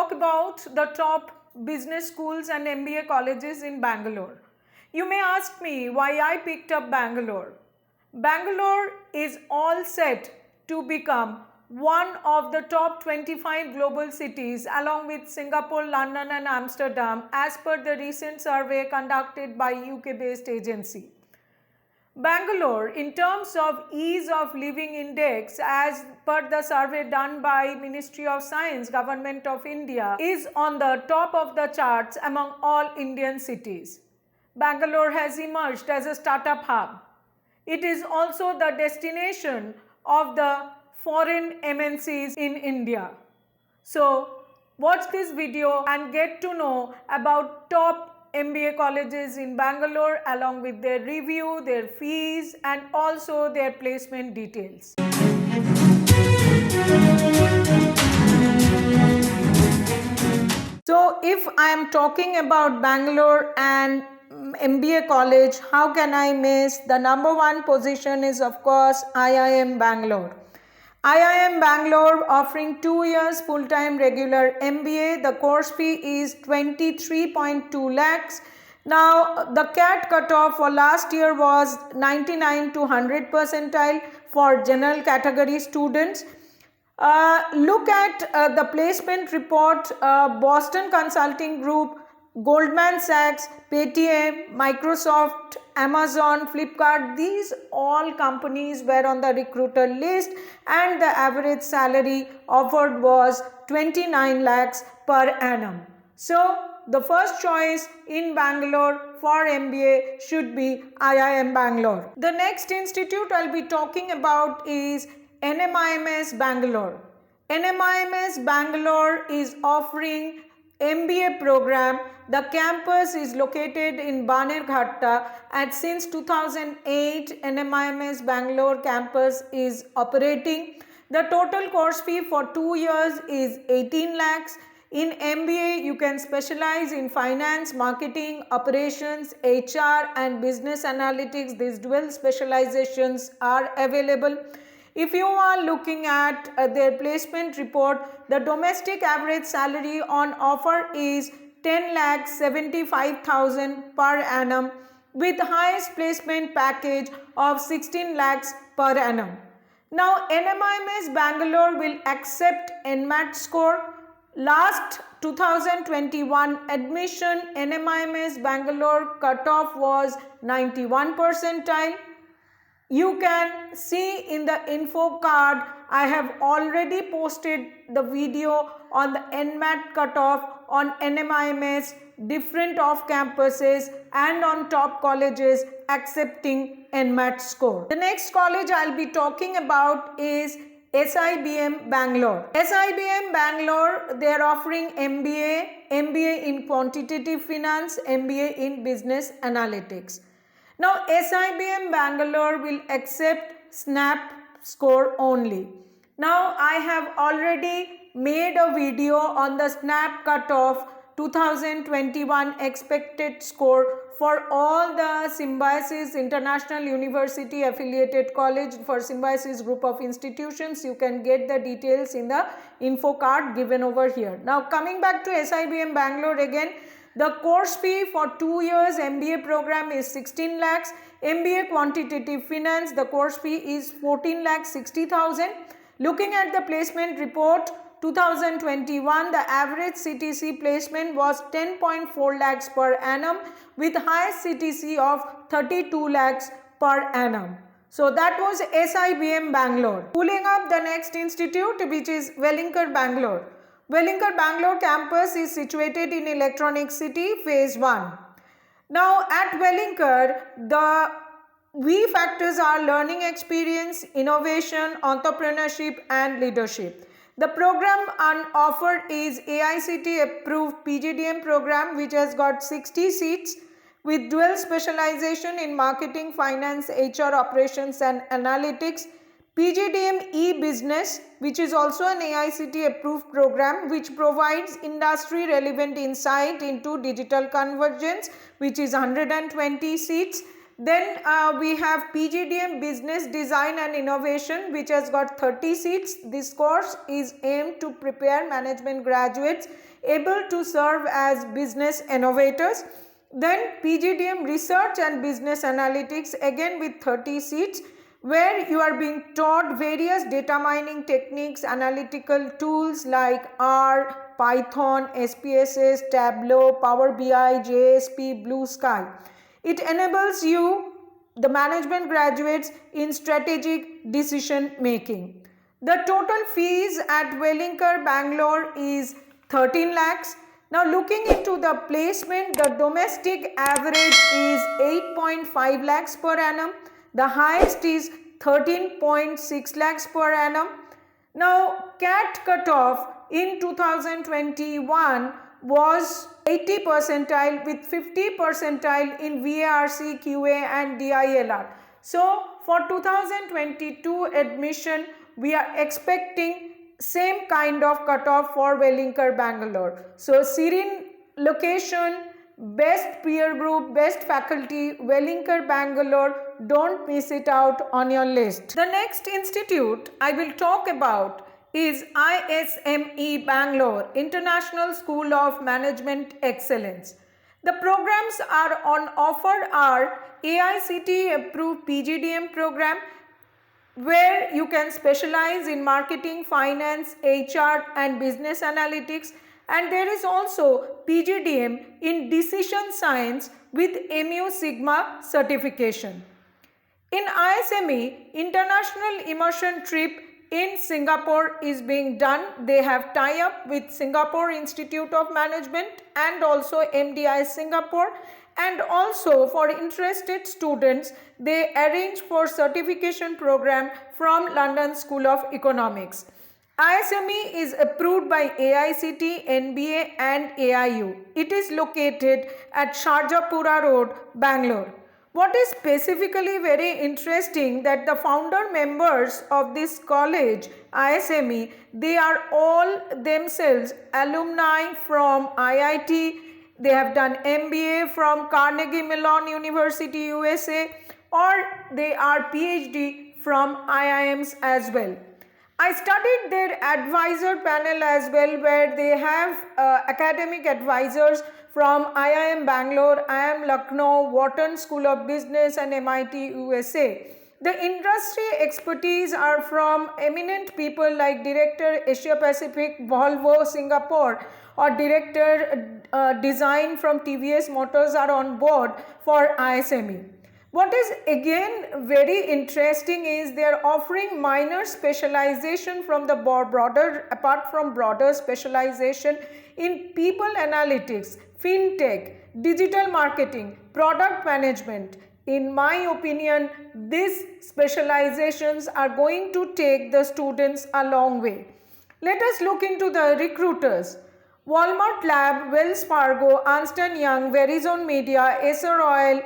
talk about the top business schools and MBA colleges in Bangalore. You may ask me why I picked up Bangalore. Bangalore is all set to become one of the top 25 global cities along with Singapore, London and Amsterdam as per the recent survey conducted by UK-based agency. Bangalore, in terms of ease of living index as per the survey done by Ministry of Science, Government of India, is on the top of the charts among all Indian cities. Bangalore has emerged as a startup hub. It is also the destination of the foreign MNCs in India. So, watch this video and get to know about top MBA colleges in Bangalore along with their review, their fees and also their placement details. So if I am talking about Bangalore and MBA college, how can I miss? The number one position is of course IIM Bangalore. IIM Bangalore offering 2 years full-time regular MBA. The course fee is 23.2 lakhs. Now the CAT cutoff for last year was 99 to 100 percentile for general category students. Look at the placement report. Boston Consulting Group, Goldman Sachs, Paytm, Microsoft, Amazon, Flipkart, these all companies were on the recruiter list and the average salary offered was 29 lakhs per annum. So, the first choice in Bangalore for MBA should be IIM Bangalore. The next institute I'll be talking about is NMIMS Bangalore. NMIMS Bangalore is offering MBA program. The campus is located in Banerghatta and since 2008 NMIMS Bangalore campus is operating. The total course fee for 2 years is 18 lakhs. In MBA you can specialize in finance, marketing, operations, HR and business analytics. These dual specializations are available. If you are looking at their placement report, the domestic average salary on offer is 10,75,000 per annum with highest placement package of 16 lakhs per annum. Now NMIMS Bangalore will accept NMAT score. Last 2021 admission NMIMS Bangalore cutoff was 91 percentile. You can see in the info card, I have already posted the video on the NMAT cutoff on NMIMS, different off campuses and on top colleges accepting NMAT score. The next college I'll be talking about is SIBM Bangalore. SIBM Bangalore, they are offering MBA, MBA in quantitative finance, MBA in business analytics. Now SIBM Bangalore will accept SNAP score only. Now I have already made a video on the SNAP cutoff 2021 expected score for all the Symbiosis International University affiliated college for Symbiosis group of institutions. You can get the details in the info card given over here. Now coming back to SIBM Bangalore again, the course fee for 2 years MBA program is 16 lakhs. MBA quantitative finance, the course fee is 14 lakhs 60,000. Looking at the placement report 2021, the average CTC placement was 10.4 lakhs per annum with highest CTC of 32 lakhs per annum. So that was SIBM Bangalore. Pulling up the next institute, which is Wellinkar Bangalore. Wellinkar Bangalore campus is situated in Electronic City phase 1. Now at Wellinkar, the V factors are learning experience, innovation, entrepreneurship and leadership. The program on offer is AICTE approved PGDM program which has got 60 seats with dual specialization in marketing, finance, HR operations and analytics. PGDM e-business, which is also an AICTE approved program which provides industry relevant insight into digital convergence, which is 120 seats. Then we have PGDM Business Design and Innovation, which has got 30 seats. This course is aimed to prepare management graduates able to serve as business innovators. Then PGDM Research and Business Analytics, again with 30 seats, where you are being taught various data mining techniques, analytical tools like R, Python, SPSS, Tableau, Power BI, JSP, Blue Sky. It enables you, the management graduates, in strategic decision making. The total fees at Wellinkar, Bangalore is 13 lakhs. Now looking into the placement, the domestic average is 8.5 lakhs per annum. The highest is 13.6 lakhs per annum. Now CAT cutoff in 2021 was 80 percentile with 50 percentile in VARC, QA and DILR. So for 2022 admission, we are expecting same kind of cutoff for Wellinkar, Bangalore. So serene location, best peer group, best faculty, Wellinkar, Bangalore. Don't miss it out on your list. The next institute I will talk about is ISME Bangalore, International School of Management Excellence. The programs are on offer are AICTE approved PGDM program, where you can specialize in marketing, finance, HR and business analytics, and there is also PGDM in decision science with MU Sigma certification. In ISME, international immersion trip in Singapore is being done. They have tie-up with Singapore Institute of Management and also MDI Singapore, and also for interested students they arrange for certification program from London School of Economics. ISME is approved by AICTE, NBA and AIU. It is located at Sharjapura Road, Bangalore. What is specifically very interesting that the founder members of this college, ISME, they are all themselves alumni from IIT. They have done MBA from Carnegie Mellon University, USA, or they are PhD from IIMs as well. I studied their advisor panel as well, where they have academic advisors from IIM Bangalore, IIM Lucknow, Wharton School of Business and MIT USA. The industry expertise are from eminent people like Director Asia Pacific Volvo Singapore, or Director Design from TVS Motors are on board for ISME. What is again very interesting is they are offering minor specialization from the broader, apart from broader specialization in people analytics, fintech, digital marketing, product management. In my opinion, these specializations are going to take the students a long way. Let us look into the recruiters. Walmart Lab, Wells Fargo, Ernst & Young, Verizon Media, Acer Oil,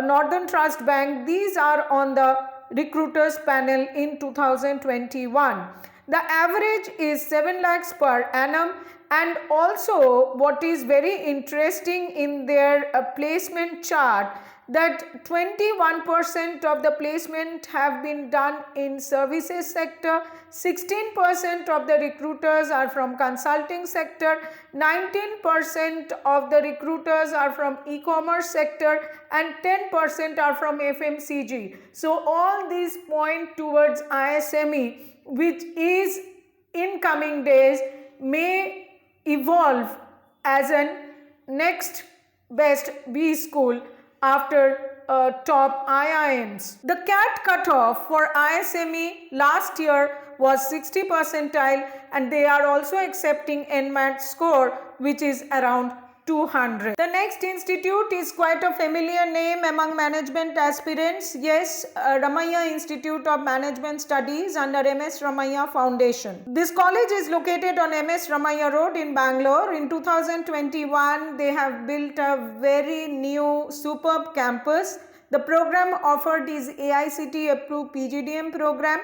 Northern Trust Bank, these are on the recruiters panel in 2021. The average is 7 lakhs per annum, and also what is very interesting in their placement chart, that 21% of the placement have been done in services sector, 16% of the recruiters are from consulting sector, 19% of the recruiters are from e-commerce sector, and 10% are from FMCG. So all these point towards ISME, which is in coming days may evolve as an next best B school after top IIMs. The CAT cutoff for ISME last year was 60 percentile, and they are also accepting NMAT score, which is around 200. The next institute is quite a familiar name among management aspirants. Yes, Ramaiah Institute of Management Studies under MS Ramaiah Foundation. This college is located on MS Ramaiah Road in Bangalore. In 2021, they have built a very new superb campus. The program offered is AICTE approved PGDM program,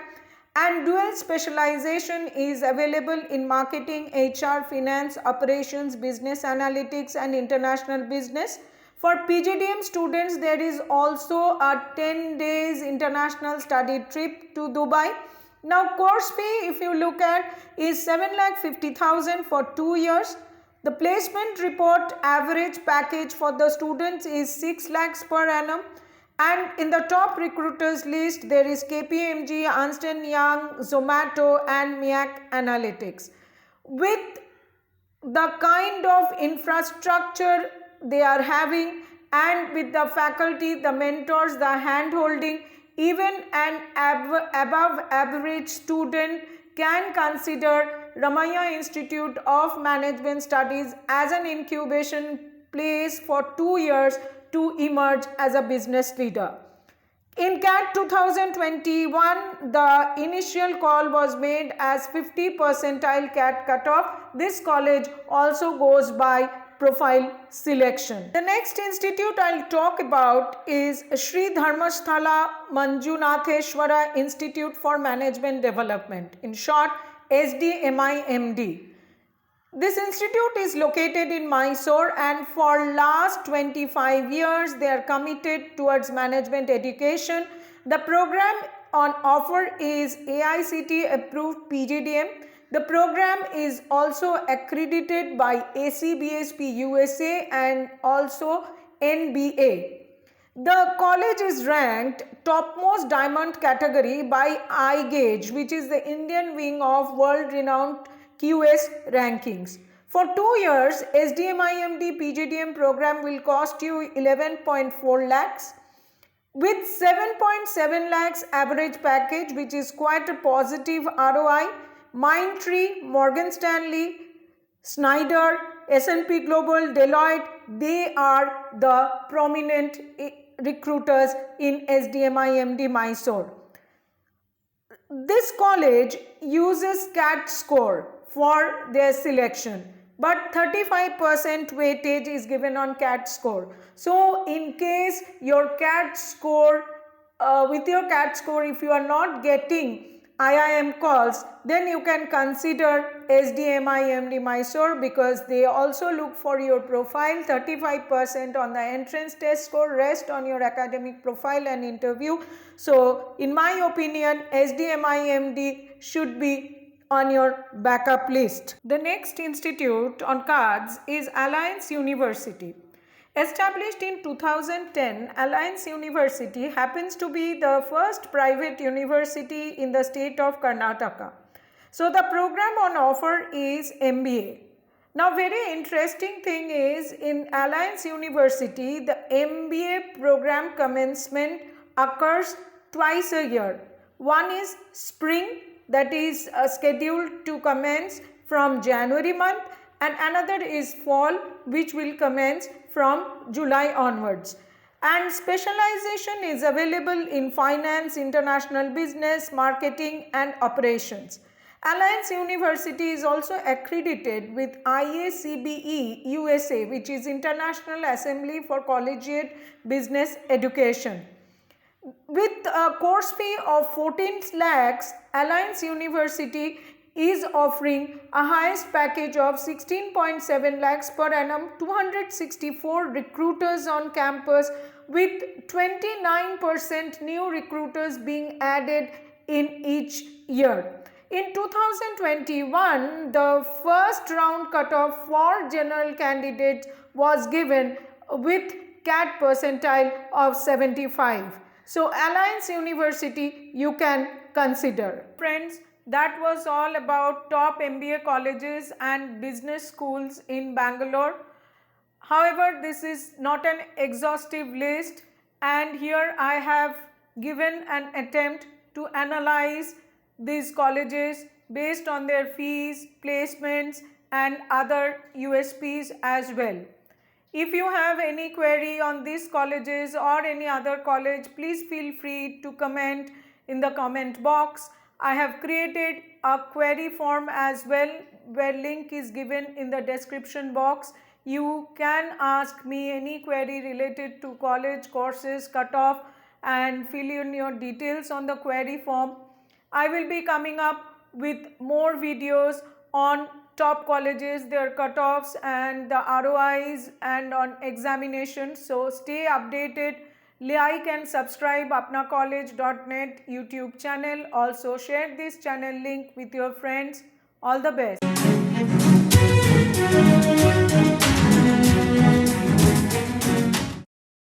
and dual specialization is available in marketing, HR, finance, operations, business analytics and international business. For PGDM students, there is also a 10 days international study trip to Dubai. Now course fee, if you look at, is 7,50,000 for 2 years. The placement report average package for the students is 6 lakhs per annum. And in the top recruiters list, there is KPMG, Ernst & Young, Zomato and MIAC Analytics. With the kind of infrastructure they are having, and with the faculty, the mentors, the hand holding, even an above average student can consider Ramaiah Institute of Management Studies as an incubation place for 2 years to emerge as a business leader. In CAT 2021, the initial call was made as 50 percentile CAT cutoff. This college also goes by profile selection. The next institute I'll talk about is Sri Dharmasthala Manjunatheshwara Institute for Management Development, in short SDMIMD. This institute is located in Mysore, and for last 25 years they are committed towards management education. The program on offer is AICTE approved PGDM. The program is also accredited by ACBSP USA and also NBA. The college is ranked topmost diamond category by iGauge, which is the Indian wing of world-renowned QS rankings. For 2 years, SDMIMD PGDM program will cost you 11.4 lakhs with 7.7 lakhs average package, which is quite a positive ROI. Mindtree, Morgan Stanley, Snyder, S&P Global, Deloitte, they are the prominent recruiters in SDMIMD Mysore. This college uses CAT score for their selection, but 35% weightage is given on CAT score. So in case your CAT score, with your CAT score, if you are not getting IIM calls, then you can consider SDMIMD Mysore, because they also look for your profile. 35% on the entrance test score, rest on your academic profile and interview. So in my opinion, SDMIMD should be on your backup list. The next institute on cards is Alliance University. Established in 2010, Alliance University happens to be the first private university in the state of Karnataka. So the program on offer is MBA. Now very interesting thing is, in Alliance University, the MBA program commencement occurs twice a year. One is spring, that is scheduled to commence from January month, and another is fall, which will commence from July onwards. And specialization is available in finance, international business, marketing and operations. Alliance University is also accredited with IACBE USA, which is International Assembly for Collegiate Business Education. With a course fee of 14 lakhs, Alliance University is offering a highest package of 16.7 lakhs per annum, 264 recruiters on campus, with 29% new recruiters being added in each year. In 2021, the first round cutoff for general candidates was given with CAT percentile of 75. So Alliance University you can consider. Friends, that was all about top MBA colleges and business schools in Bangalore. However, this is not an exhaustive list, and here I have given an attempt to analyze these colleges based on their fees, placements and other USPs as well. If you have any query on these colleges or any other college, please feel free to comment in the comment box. I have created a query form as well, where link is given in the description box. You can ask me any query related to college, courses, cutoff, and fill in your details on the query form. I will be coming up with more videos on top colleges, their cutoffs and the ROIs and on examinations. So stay updated. Like and subscribe apnacollege.net YouTube channel. Also share this channel link with your friends. All the best.